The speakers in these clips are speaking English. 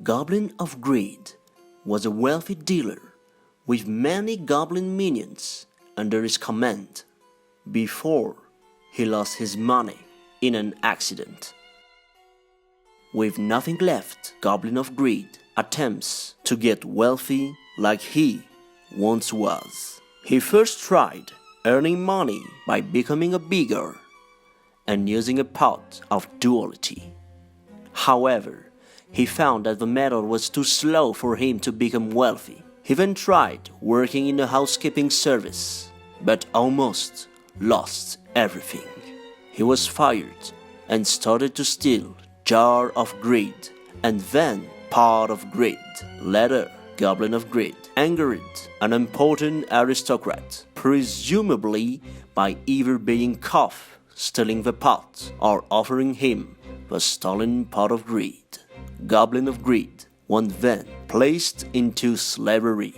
Goblin of Greed was a wealthy dealer with many goblin minions under his command before he lost his money in an accident. With nothing left, Goblin of Greed attempts to get wealthy like he once was. He first tried earning money by becoming a beggar and using a pot of duality. However, he found that the method was too slow for him to become wealthy. He then tried working in a housekeeping service, but almost lost everything. He was fired and started to steal Jar of Greed and then Pot of Greed. Later, Goblin of Greed angered an important aristocrat, presumably by either being caught stealing the pot or offering him the stolen Pot of Greed. Goblin of Greed was then placed into slavery.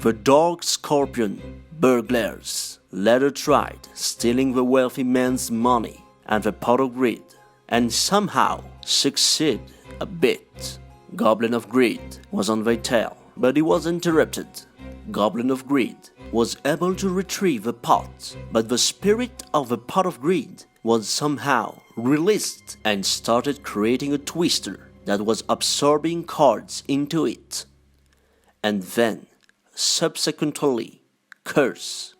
The Dark Scorpion burglars later tried stealing the wealthy man's money and the Pot of Greed and somehow succeed a bit. Goblin of Greed was on their tail, but he was interrupted. Goblin of Greed was able to retrieve the pot, but the spirit of the Pot of Greed was somehow released and started creating a twister that was absorbing cards into it, and then subsequently curse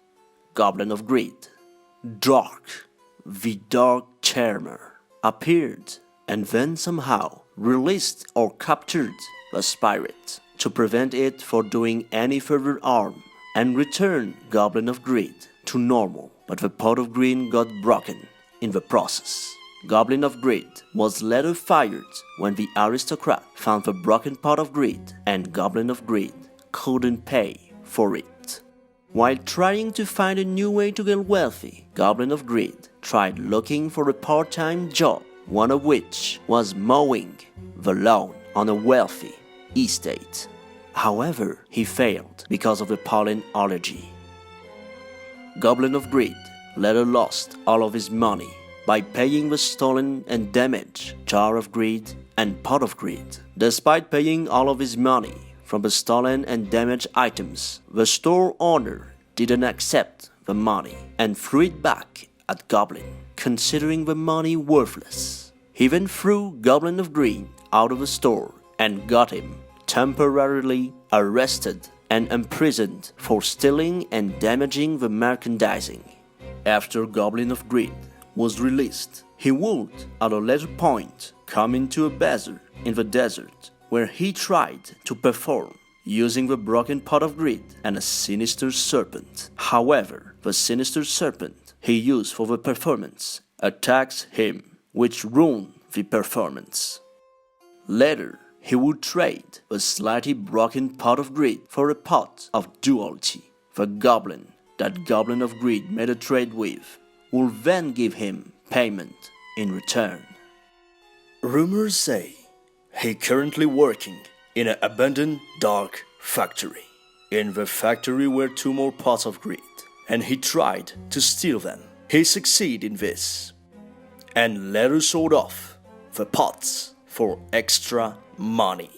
Goblin of Greed. Dark, the Dark Charmer, appeared and then somehow released or captured the spirit to prevent it from doing any further harm and returned Goblin of Greed to normal, but the Pot of Greed got broken in the process. Goblin of Greed was later fired when the aristocrat found the broken Pot of Greed and Goblin of Greed couldn't pay for it. While trying to find a new way to get wealthy, Goblin of Greed tried looking for a part-time job, one of which was mowing the lawn on a wealthy estate. However, he failed because of the pollen allergy. Goblin of Greed later lost all of his money by paying the stolen and damaged Jar of Greed and Pot of Greed. Despite paying all of his money from the stolen and damaged items, the store owner didn't accept the money and threw it back at Goblin, considering the money worthless. He then threw Goblin of Greed out of the store and got him temporarily arrested and imprisoned for stealing and damaging the merchandising. After Goblin of Greed was released, he would at a later point come into a bazaar in the desert where he tried to perform using the broken Pot of Greed and a sinister serpent. However, the sinister serpent he used for the performance attacks him, which ruined the performance. Later, he would trade a slightly broken Pot of Greed for a pot of duality. The goblin that Goblin of Greed made a trade with will then give him payment in return. Rumors say he currently working in an abandoned dark factory. In the factory were 2 more pots of greed, and he tried to steal them. He succeeded in this, and later sold off the pots for extra money.